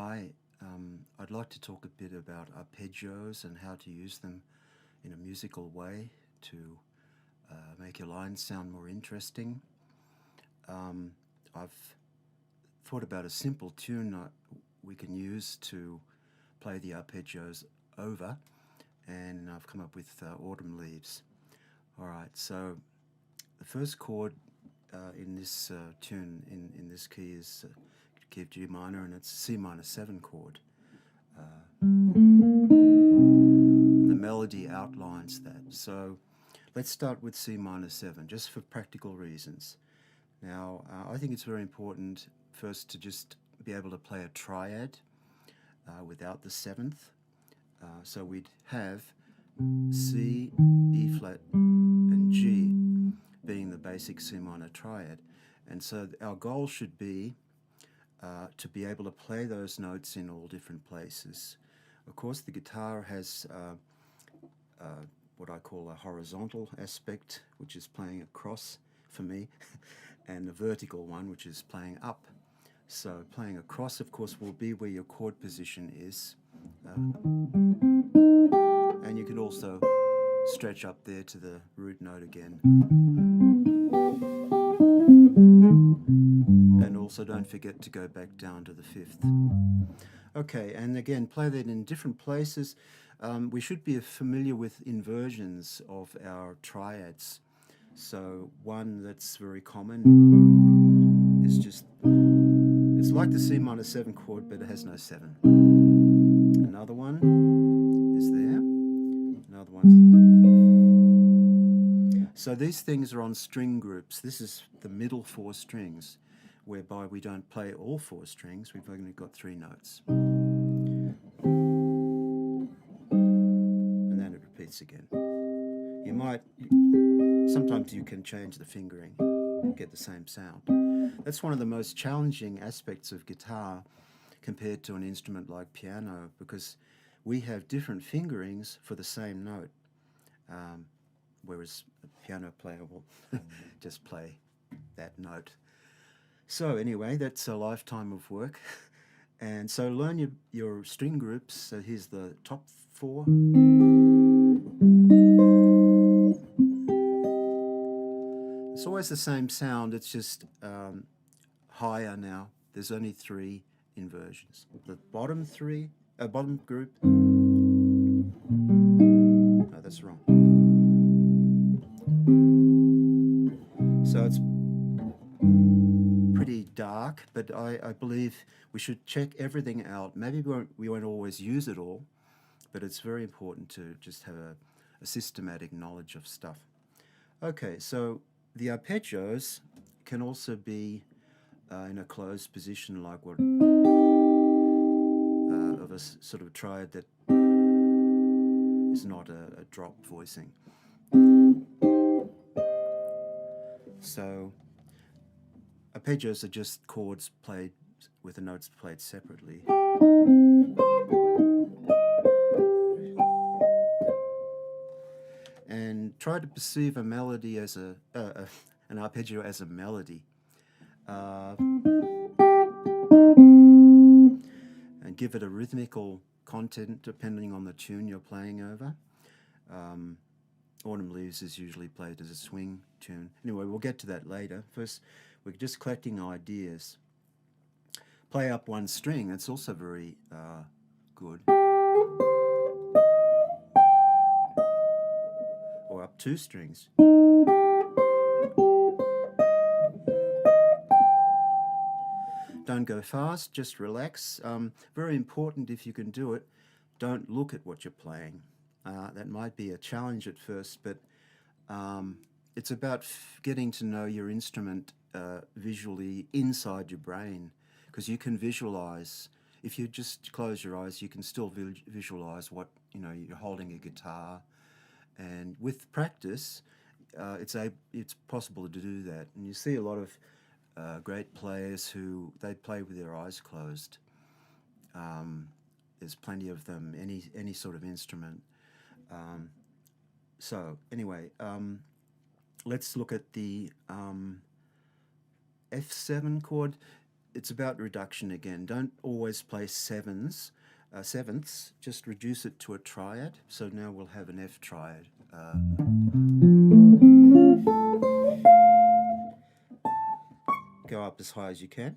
Hi, I'd like to talk a bit about arpeggios and how to use them in a musical way to make your lines sound more interesting. I've thought about a simple tune we can use to play the arpeggios over, and I've come up with Autumn Leaves. Alright, so the first chord in this tune in this key is key of G minor, and it's C minor 7 chord. The melody outlines that. So let's start with C minor 7, just for practical reasons. Now, I think it's very important first to just be able to play a triad without the 7th. So we'd have C, E flat, and G being the basic C minor triad. And so our goal should be to be able to play those notes in all different places. Of course, the guitar has what I call a horizontal aspect, which is playing across for me, and a vertical one, which is playing up. So playing across, of course, will be where your chord position is. And you can also stretch up there to the root note again. And also don't forget to go back down to the 5th. Okay, and again, play that in different places. We should be familiar with inversions of our triads. So one that's very common is just, it's like the C minor 7 chord, but it has no 7. Another one is there. Another one. So these things are on string groups. This is the middle 4 strings, whereby we don't play all 4 strings. We've only got 3 notes. And then it repeats again. Sometimes you can change the fingering and get the same sound. That's one of the most challenging aspects of guitar compared to an instrument like piano, because we have different fingerings for the same note, whereas a piano player will just play that note. So anyway, that's a lifetime of work. And so learn your string groups. So here's the top 4. It's always the same sound, it's just higher now. There's only 3 inversions. The bottom group. No, that's wrong. So it's pretty dark, but I believe we should check everything out. Maybe we won't always use it all, but it's very important to just have a systematic knowledge of stuff. Okay, so the arpeggios can also be in a closed position, like what of a sort of triad that is not a drop voicing. So arpeggios are just chords played with the notes played separately. And try to perceive a melody as an arpeggio as a melody. And give it a rhythmical content depending on the tune you're playing over. Autumn Leaves is usually played as a swing tune. Anyway, we'll get to that later. First, we're just collecting ideas. Play up 1 string, that's also very good. Or up 2 strings. Don't go fast, just relax. Very important, if you can do it, don't look at what you're playing. That might be a challenge at first, but it's about getting to know your instrument visually inside your brain, because you can visualize. If you just close your eyes, you can still visualize what, you're holding a guitar, and with practice, it's possible to do that. And you see a lot of great players who they play with their eyes closed. There's plenty of them, any sort of instrument. So anyway, let's look at the F7 chord. it's about reduction again. Don't always play sevenths, just reduce it to a triad. So now we'll have an F triad. Go up as high as you can.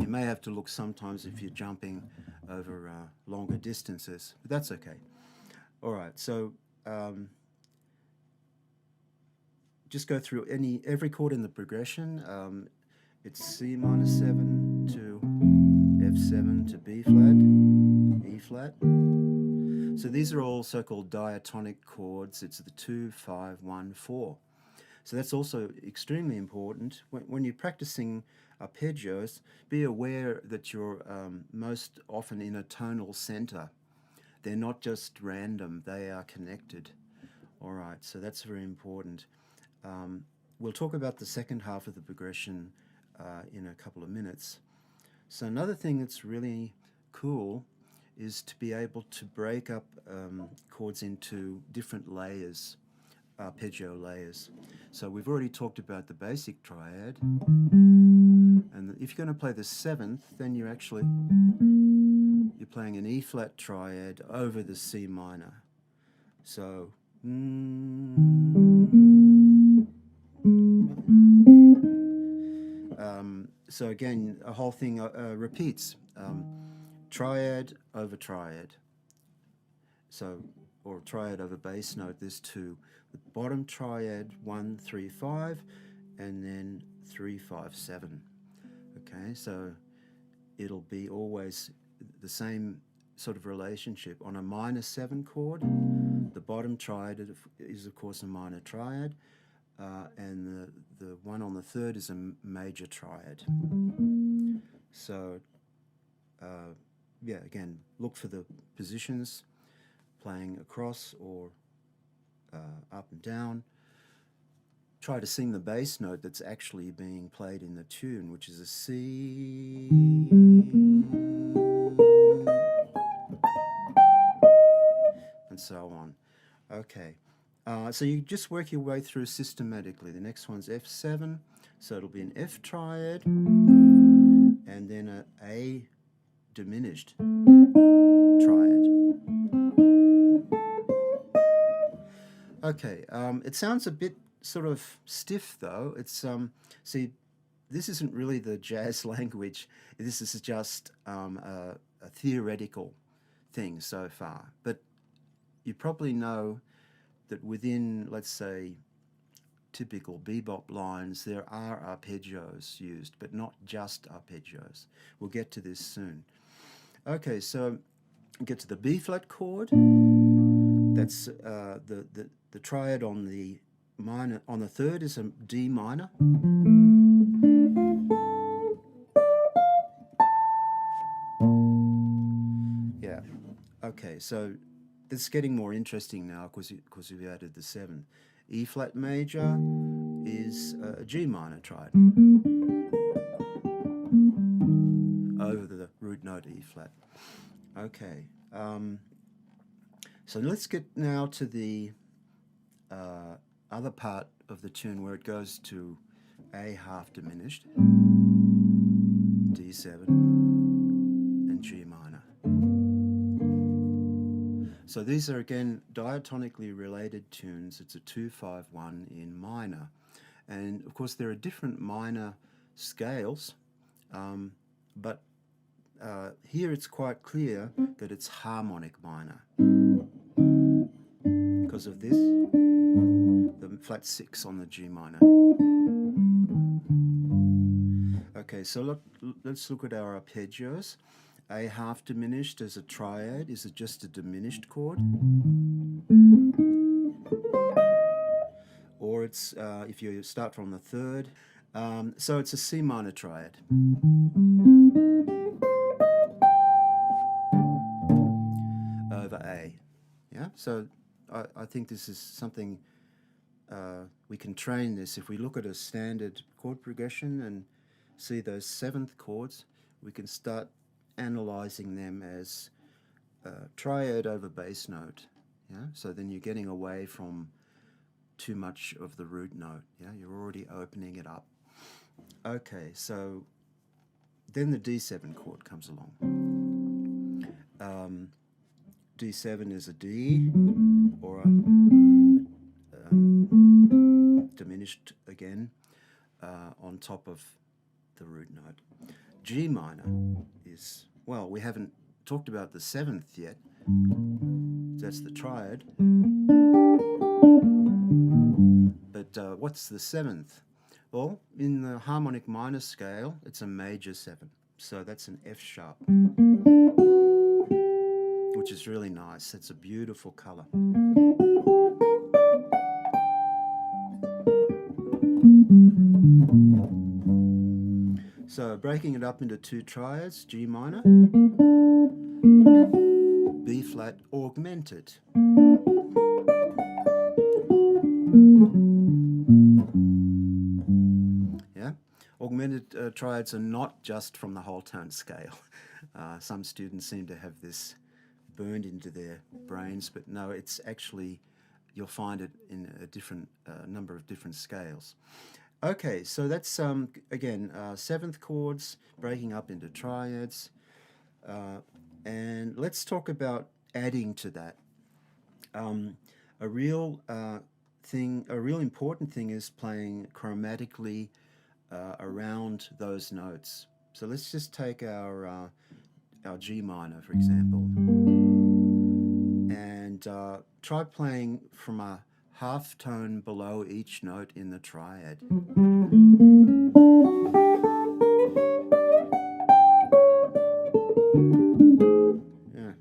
You may have to look sometimes if you're jumping over longer distances, but that's okay. All right, so just go through every chord in the progression. It's C minor 7 to F7 to B flat, E flat. So these are all so-called diatonic chords. It's the 2, 5, 1, 4. So that's also extremely important. When you're practicing arpeggios, be aware that you're most often in a tonal center. They're not just random, they are connected. All right, so that's very important. We'll talk about the second half of the progression in a couple of minutes. So another thing that's really cool is to be able to break up chords into different layers, arpeggio layers. So we've already talked about the basic triad, and if you're going to play the seventh, then you're playing an E flat triad over the C minor. So so again, a whole thing repeats. Triad over triad. So, or triad over bass note, there's two. The bottom triad, 1, 3, 5, and then 3, 5, 7. Okay, so it'll be always the same sort of relationship. On a minor 7 chord, the bottom triad is of course a minor triad, and the one on the third is a major triad. So yeah, again, look for the positions, playing across or up and down. Try to sing the bass note that's actually being played in the tune, which is a C. And so on. Okay, so you just work your way through systematically. The next one's F7, so it'll be an F triad, and then an A diminished triad. Okay, it sounds a bit sort of stiff though. It's see, this isn't really the jazz language. This is just a theoretical thing so far. But you probably know that within, let's say, typical bebop lines, there are arpeggios used, but not just arpeggios. We'll get to this soon. Okay, so get to the B flat chord. That's the triad on the minor, on the third is a D minor. Yeah. Okay, so this is getting more interesting now because we've added the seventh. E flat major is a G minor triad over the root note E flat. Okay, so let's get now to the other part of the tune where it goes to A half diminished, D7, and G minor. So these are again diatonically related tunes. It's a 2-5-1 in minor, and of course there are different minor scales, but here it's quite clear that it's harmonic minor because of this, the flat 6 on the G minor. Okay, so let's look at our arpeggios. A half diminished as a triad is just a diminished chord, or it's if you start from the third, so it's a C minor triad. Over A. Yeah, so I think this is something we can train this. If we look at a standard chord progression and see those seventh chords, we can start analyzing them as triad over bass note. Yeah, so then you're getting away from too much of the root note. Yeah, you're already opening it up. Okay, so then the D7 chord comes along. D7 is a D or a diminished again on top of the root note. G minor is, well, we haven't talked about the 7th yet. That's the triad. But what's the 7th? Well, in the harmonic minor scale, it's a major 7. So that's an F sharp, which is really nice. It's a beautiful color. So breaking it up into 2 triads, G minor, B flat augmented. Yeah, augmented triads are not just from the whole tone scale. Some students seem to have this burned into their brains, but no, it's actually, you'll find it in a different number of different scales. Okay, so that's again 7th chords breaking up into triads, and let's talk about adding to that. A real important thing is playing chromatically around those notes. So let's just take our G minor, for example, and try playing from a half tone below each note in the triad. Yeah.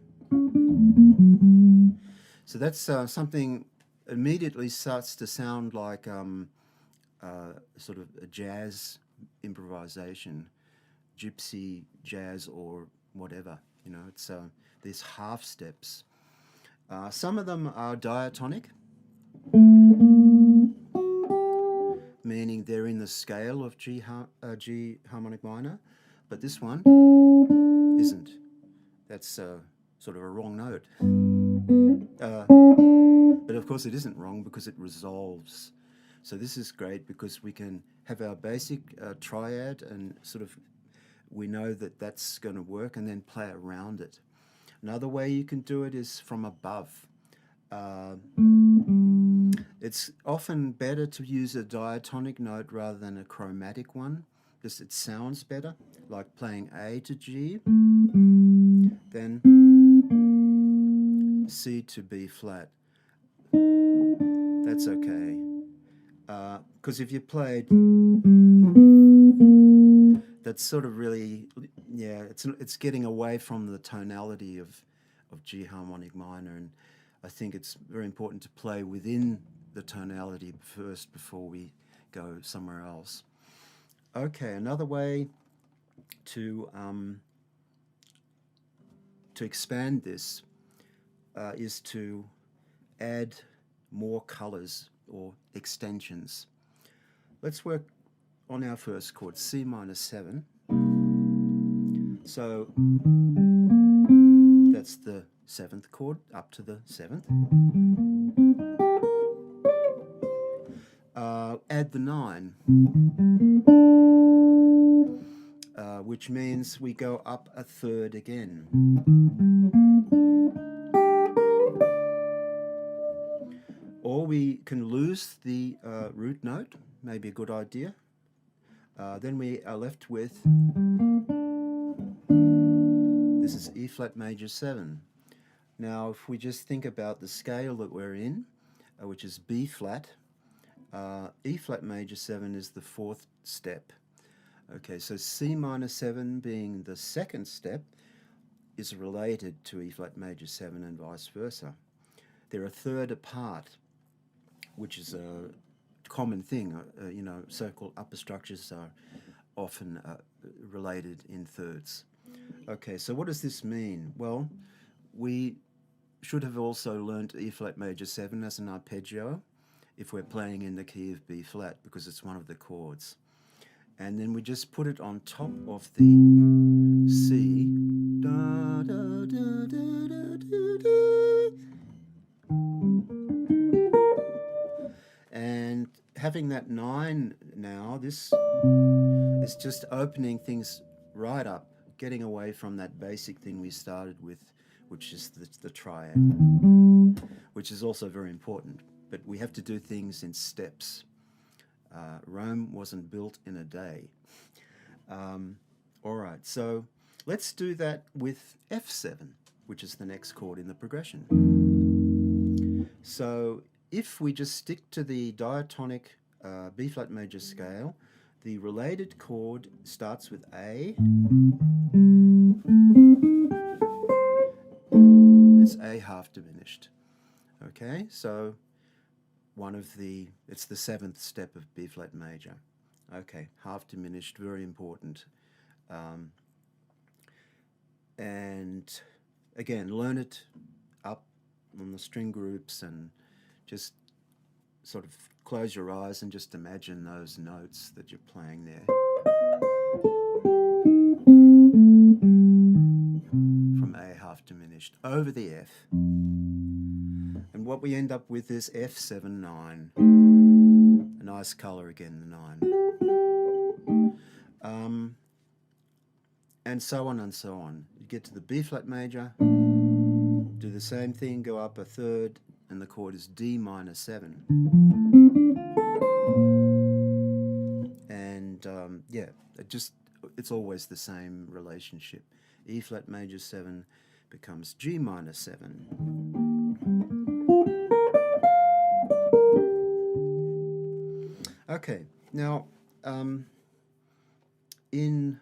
So that's something immediately starts to sound like sort of a jazz improvisation, gypsy jazz or whatever. You know, it's these half steps. Some of them are diatonic, meaning they're in the scale of G harmonic minor, but this one isn't. That's sort of a wrong note. But of course it isn't wrong because it resolves. So this is great because we can have our basic triad and sort of we know that that's going to work and then play around it. Another way you can do it is from above. It's often better to use a diatonic note rather than a chromatic one because it sounds better, like playing A to G, then C to B flat. That's okay. Because if you played, that's sort of really, yeah, it's getting away from the tonality of G harmonic minor, and I think it's very important to play within the tonality first before we go somewhere else. Okay, another way to expand this is to add more colors or extensions. Let's work on our first chord, C minor 7. So that's the 7th chord up to the 7th. Add the 9, which means we go up a third again. Or we can lose the root note, maybe a good idea. Then we are left with, this is E flat major 7. Now if we just think about the scale that we're in, which is B flat, E flat major 7 is the 4th step. Okay, so C minor 7 being the 2nd step is related to E flat major 7 and vice versa. They're a third apart, which is a common thing. You know, so-called upper structures are often related in thirds. Okay, so what does this mean? Well, we should have also learnt E flat major 7 as an arpeggio if we're playing in the key of B flat, because it's one of the chords. And then we just put it on top of the C. Da, da, da, da, da, da, da. having that 9 now, this is just opening things right up, getting away from that basic thing we started with, which is the triad, which is also very important. But we have to do things in steps. Rome wasn't built in a day. All right, so let's do that with F7, which is the next chord in the progression. So if we just stick to the diatonic B flat major scale, the related chord starts with A. It's A half diminished. Okay, so it's the 7th step of B flat major. Okay, half diminished, very important. And again, learn it up on the string groups and just sort of close your eyes and just imagine those notes that you're playing there. From A half diminished over the F. And what we end up with is F7, 9. A nice color again, the 9. And so on and so on. You get to the B flat major, do the same thing, go up a third, and the chord is D minor 7. And yeah, it's always the same relationship. E flat major 7 becomes G minor 7. Okay, now in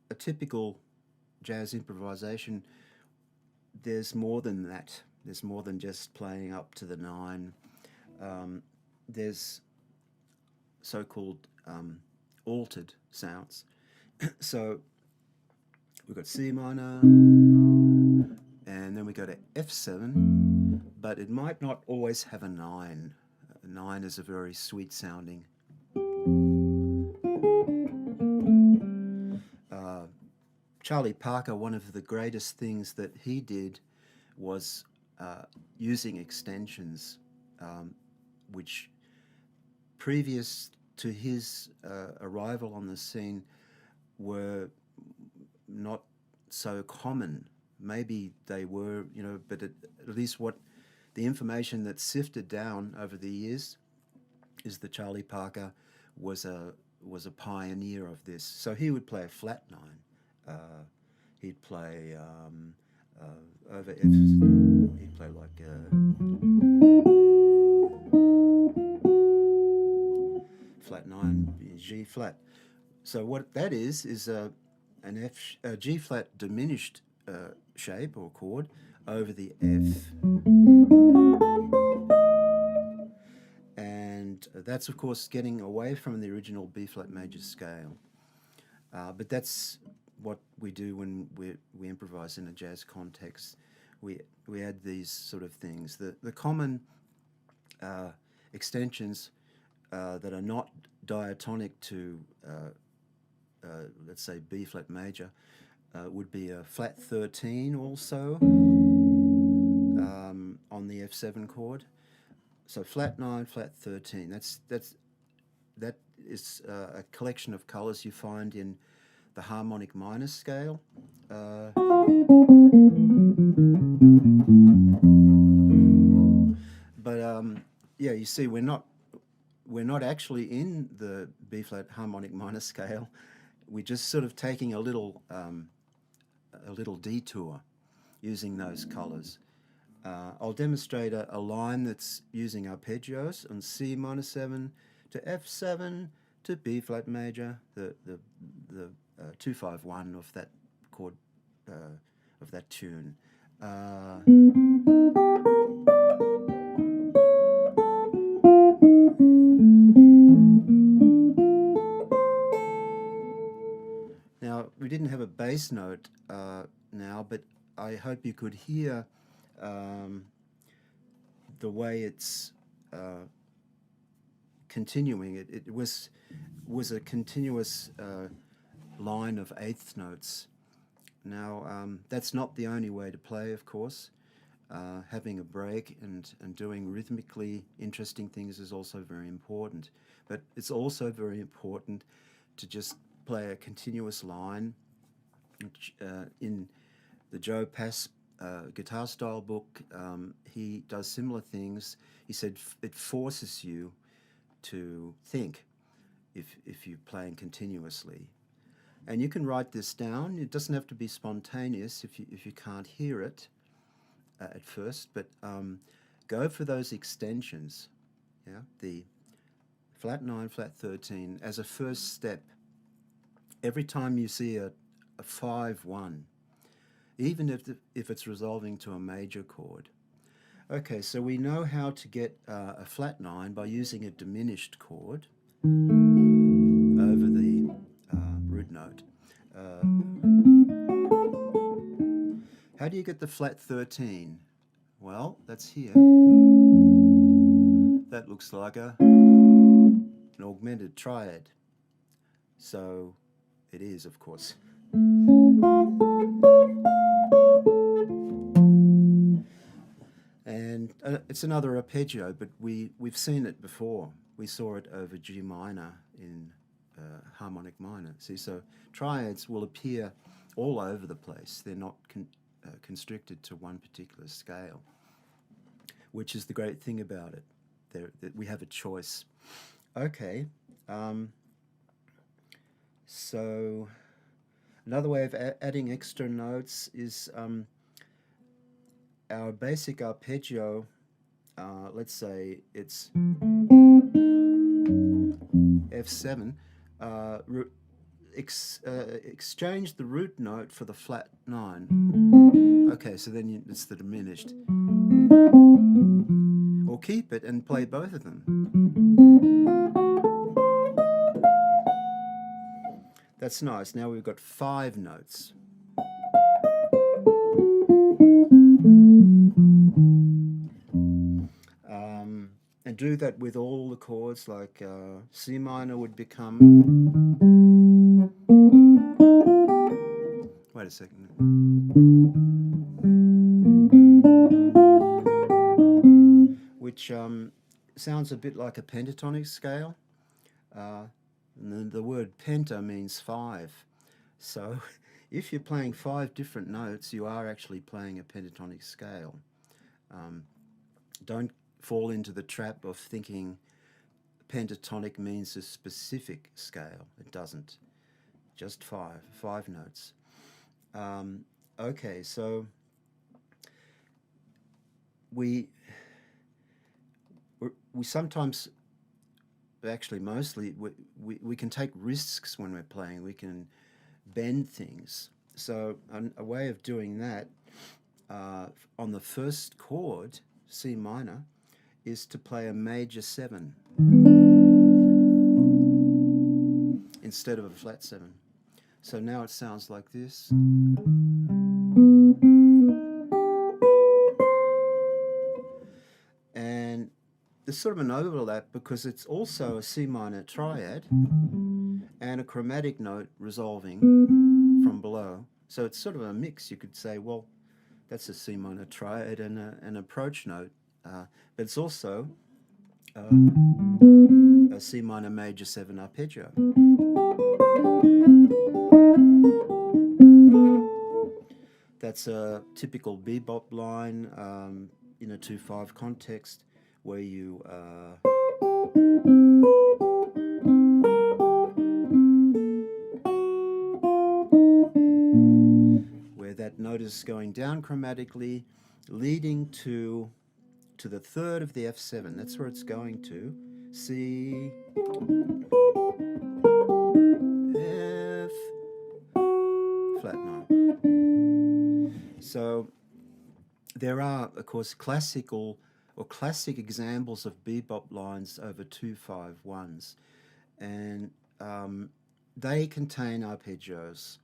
a typical jazz improvisation, there's more than that. There's more than just playing up to the 9. There's so-called altered sounds. So we've got C minor, and then we go to F7, but it might not always have a 9. A 9 is a very sweet sounding. Charlie Parker, one of the greatest things that he did was using extensions, which previous to his arrival on the scene were not so common. Maybe they were, but at least what the information that's sifted down over the years is that Charlie Parker was a pioneer of this. So he would play a flat 9. He'd play over F. He'd play like flat 9, G flat. So what that is an G flat diminished shape or chord over the F. And that's, of course, getting away from the original B flat major scale. But that's what we do when we improvise in a jazz context. We add these sort of things. The common extensions that are not diatonic to, let's say, B flat major would be a flat 13 also on the F7 chord. So flat 9, flat 13. That is a collection of colors you find in the harmonic minor scale. But yeah, you see, we're not actually in the B flat harmonic minor scale. We're just sort of taking a little detour using those colors. I'll demonstrate a line that's using arpeggios on C minor 7 to F7 to B flat major, the 251 of that chord, of that tune. Now, we didn't have a bass note now, but I hope you could hear the way it's continuing. It was a continuous line of eighth notes. Now, that's not the only way to play, of course. having a break and doing rhythmically interesting things is also very important. But it's also very important to just play a continuous line. In the Joe Pass guitar style book, he does similar things. He said it forces you to think if you're playing continuously. And you can write this down. It doesn't have to be spontaneous if you can't hear it at first, but go for those extensions. Yeah, the flat 9, flat 13 as a first step. Every time you see a 5-1, even if it's resolving to a major chord. Okay, so we know how to get a flat 9 by using a diminished chord over the root note. How do you get the flat 13? Well, that's here. That looks like an augmented triad. So it is, of course. And it's another arpeggio, but we've seen it before. We saw it over G minor in harmonic minor. See, so triads will appear all over the place. They're not constricted to one particular scale, which is the great thing about it. That we have a choice. Okay, so another way of adding extra notes is our basic arpeggio. Let's say it's F7. Exchange the root note for the flat 9. Okay, so then it's the diminished. Or keep it and play both of them. That's nice. Now we've got 5 notes. And do that with all the chords, like C minor would become... Wait a second. Which sounds a bit like a pentatonic scale. And the word penta means 5. So if you're playing 5 different notes, you are actually playing a pentatonic scale. Don't fall into the trap of thinking pentatonic means a specific scale. It doesn't. Just 5 notes. Okay, so we sometimes, actually mostly, we can take risks when we're playing. We can bend things. So a way of doing that on the first chord, C minor, is to play a major 7 instead of a flat 7. So now it sounds like this. And there's sort of an overlap because it's also a C minor triad and a chromatic note resolving from below. So it's sort of a mix. You could say, well, that's a C minor triad and an approach note. But it's also a C minor major 7 arpeggio. That's a typical bebop line in a 2/5 context where you where that note is going down chromatically, leading to the 3rd of the F7. That's where it's going to. C, F, flat 9. So there are, of course, classic examples of bebop lines over 2/5-1s, and they contain arpeggios.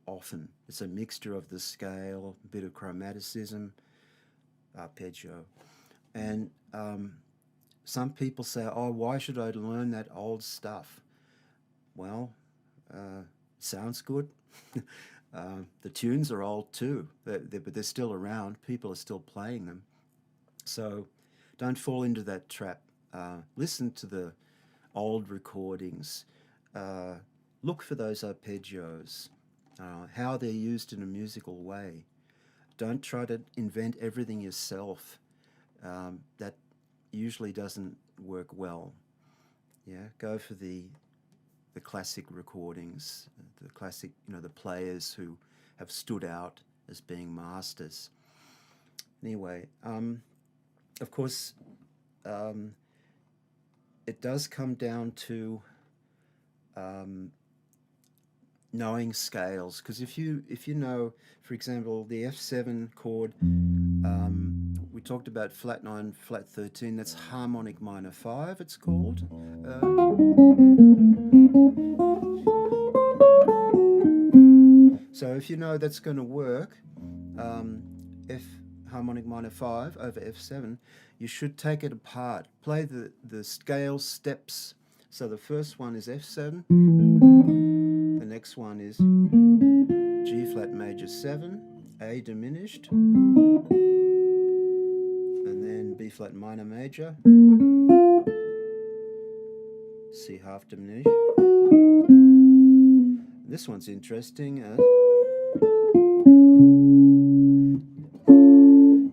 Often it's a mixture of the scale, a bit of chromaticism, arpeggio. And some people say, oh, why should I learn that old stuff? Well, sounds good. The tunes are old too, but they're still around. People are still playing them. So don't fall into that trap. Listen to the old recordings. Look for those arpeggios, how they're used in a musical way. Don't try to invent everything yourself. That usually doesn't work well. Yeah, go for the classic recordings, the classic, the players who have stood out as being masters. Anyway, of course, it does come down to knowing scales, because if you know, for example, the F7 chord, we talked about flat 9, flat 13. That's harmonic minor 5. It's called. So if you know that's going to work, F harmonic minor 5 over F7, you should take it apart. Play the scale steps. So the first one is F7. The next one is G flat major 7, A diminished, and then B flat minor major, C half diminished. This one's interesting.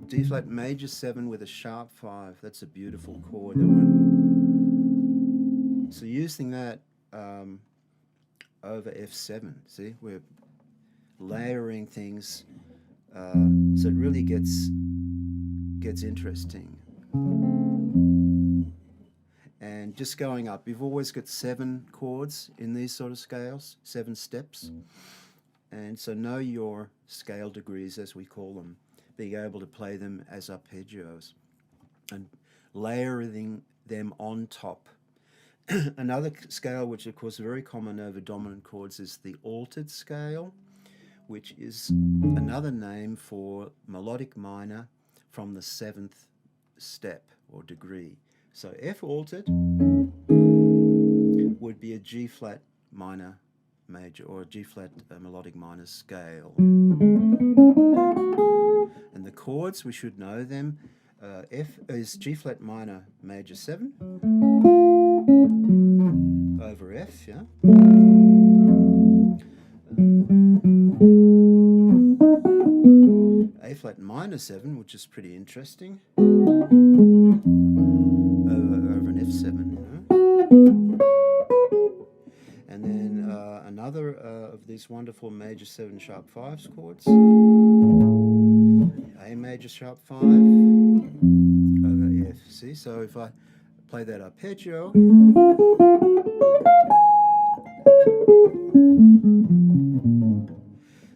D flat major 7 with a sharp 5. That's a beautiful chord, that one. So using that over F7, see, we're layering things, so it really gets interesting. And just going up, you've always got 7 chords in these sort of scales, 7 steps. And so know your scale degrees, as we call them, being able to play them as arpeggios and layering them on top. Another scale, which of course is very common over dominant chords, is the altered scale, which is another name for melodic minor from the 7th step or degree. So F altered would be a G flat minor major or a G flat melodic minor scale. And the chords, we should know them. F is G flat minor major 7 over F, yeah. A flat minor 7, which is pretty interesting, over an F7, you know. And then another of these wonderful major 7 sharp 5s chords, A major sharp 5 over F. See, so if I play that arpeggio,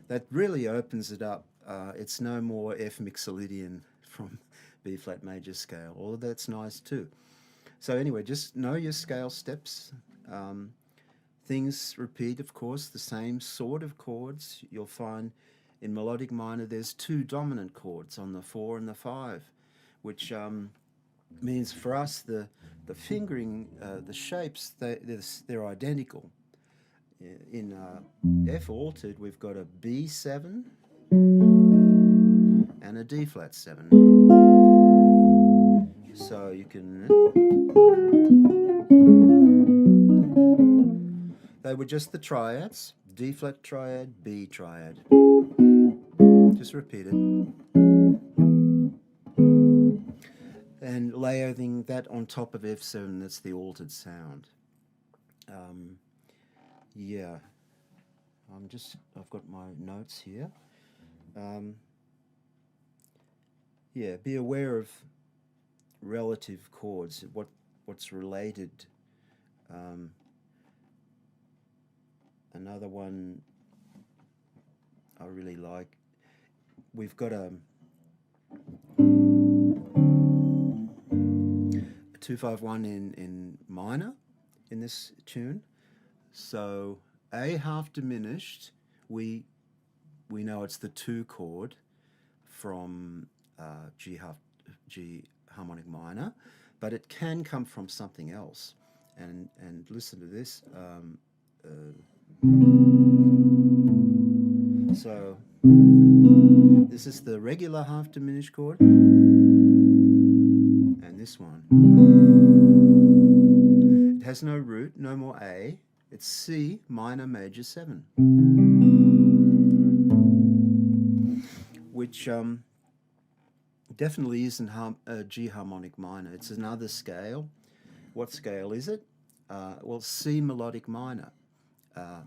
that really opens it up. It's no more F mixolydian from B flat major scale, although that's nice too. So anyway, just know your scale steps. Things repeat, of course, the same sort of chords. You'll find in melodic minor there's 2 dominant chords on the 4 and the 5, which means for us the fingering, the shapes, they're identical. In F altered, we've got a B7 and a D flat 7. So you can. They were just the triads: D flat triad, B triad. Just repeat it. And layering that on top of F7, that's the altered sound. Yeah, I've got my notes here. Yeah, be aware of relative chords, what's related. Another one I really like, we've got a 2-5-1 in minor in this tune. So A half diminished, we know it's the 2 chord from G harmonic minor, but it can come from something else. And listen to this. So this is the regular half diminished chord, and this one. It has no root, no more A. It's C minor major 7, which definitely isn't G harmonic minor. It's another scale. What scale is it? Well, C melodic minor.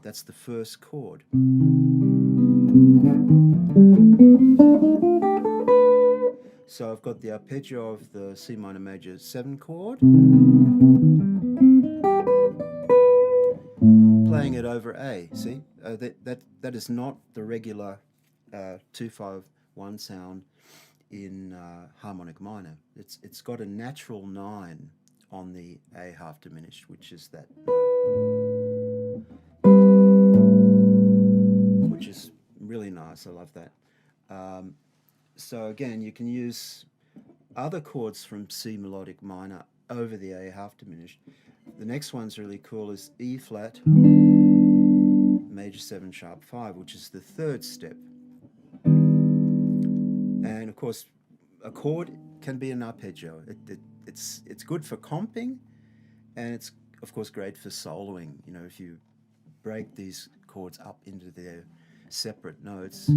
That's the first chord. So I've got the arpeggio of the C minor major 7 chord, playing it over A. See, that is not the regular 2-5-1 sound in harmonic minor. It's got a natural 9 on the A half diminished, which is that note, which is really nice. I love that. So again, you can use other chords from C melodic minor over the A half diminished. The next one's really cool, is E flat major 7 sharp 5, which is the third step. And of course, a chord can be an arpeggio. It's good for comping, and it's of course great for soloing. You know, if you break these chords up into their separate notes,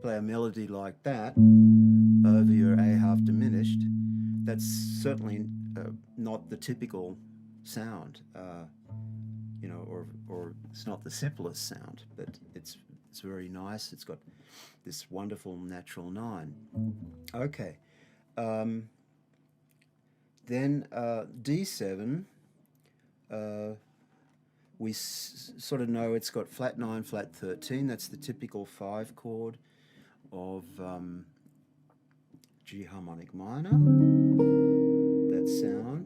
play a melody like that over your A half diminished, that's certainly not the typical sound, you know, or it's not the simplest sound, but it's very nice. It's got this wonderful natural 9. Okay, then D7, we sort of know it's got flat 9, flat 13. That's the typical 5 chord of G harmonic minor, that sound.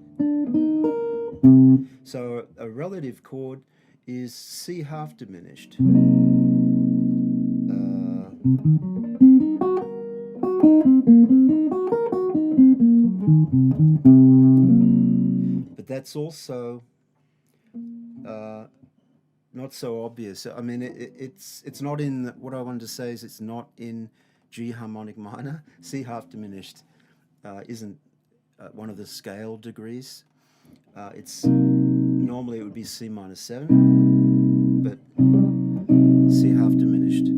So a relative chord is C half diminished. But that's also not so obvious. I mean, it's not in, what I wanted to say is it's not in G harmonic minor. C half diminished isn't one of the scale degrees. It's normally it would be C minor 7, but C half diminished.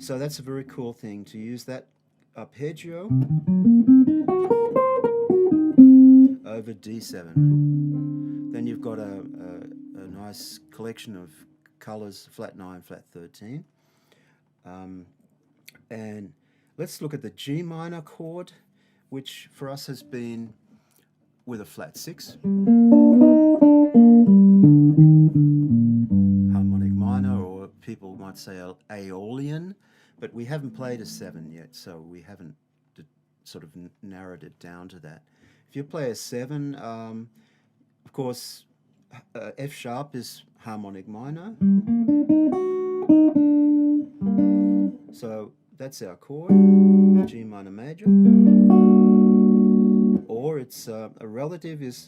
So that's a very cool thing, to use that arpeggio over D7. Then you've got a nice collection of colors, flat 9, flat 13. And let's look at the G minor chord, which for us has been with a flat 6. Harmonic minor, or people might say Aeolian, but we haven't played a 7 yet, so we haven't sort of narrowed it down to that. If you play a 7, of course, F sharp is harmonic minor. So that's our chord, G minor major. Or it's a relative is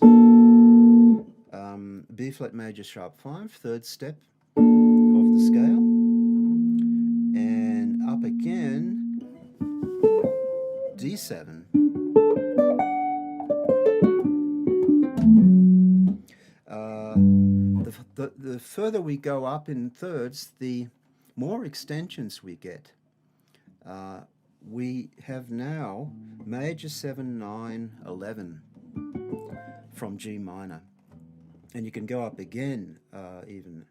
B flat major sharp 5, third step of the scale. And up again, D7. The further we go up in thirds, the more extensions we get. We have now major 7, 9, 11 from G minor. And you can go up again even.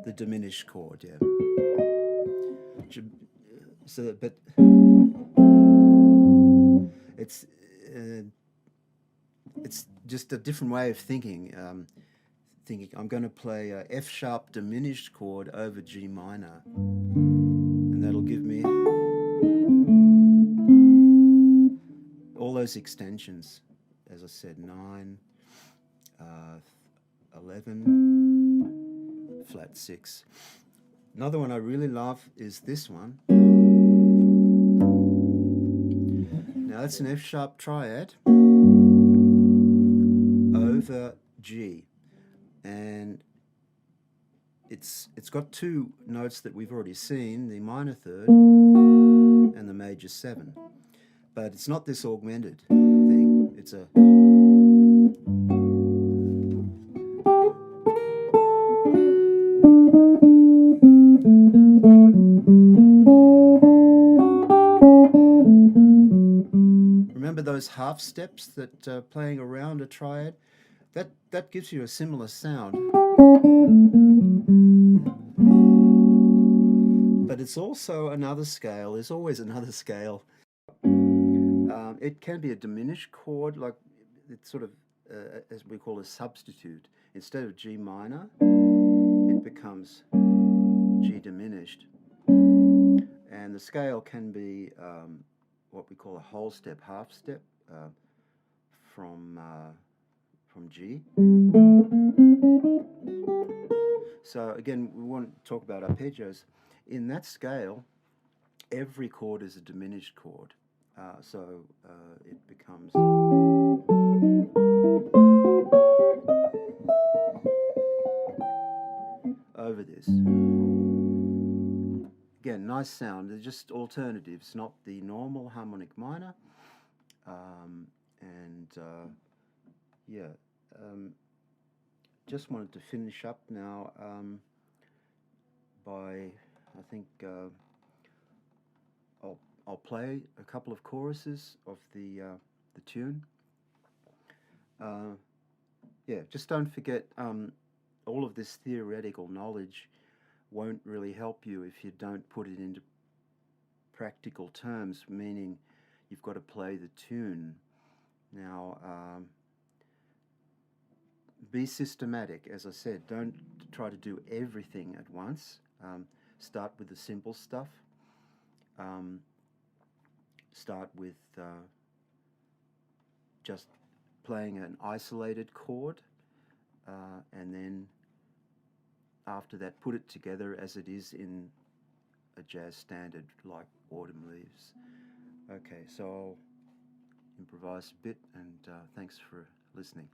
The diminished chord, yeah. So, but it's just a different way of thinking. Thinking I'm going to play a F sharp diminished chord over G minor, and that'll give me all those extensions, as I said, 9, 11, flat 6. Another one I really love is this one. Now that's an F sharp triad over G, and it's got two notes that we've already seen, the minor third and the major 7. But it's not this augmented thing. It's a... Remember those half steps that playing around a triad? That gives you a similar sound. But it's also another scale. There's always another scale. It can be a diminished chord, like it's sort of, as we call a substitute. Instead of G minor, it becomes G diminished. And the scale can be what we call a whole step, half step, from G. So again, we want to talk about arpeggios. In that scale, every chord is a diminished chord. So it becomes... over this. Again, nice sound. They're just alternatives, not the normal harmonic minor. Just wanted to finish up now by, I think, I'll play a couple of choruses of the tune. Just don't forget, all of this theoretical knowledge won't really help you if you don't put it into practical terms, meaning you've got to play the tune. Now, be systematic, as I said. Don't try to do everything at once. Start with the simple stuff. Start with just playing an isolated chord, and then after that put it together as it is in a jazz standard like Autumn Leaves. Okay, so I'll improvise a bit, and thanks for listening.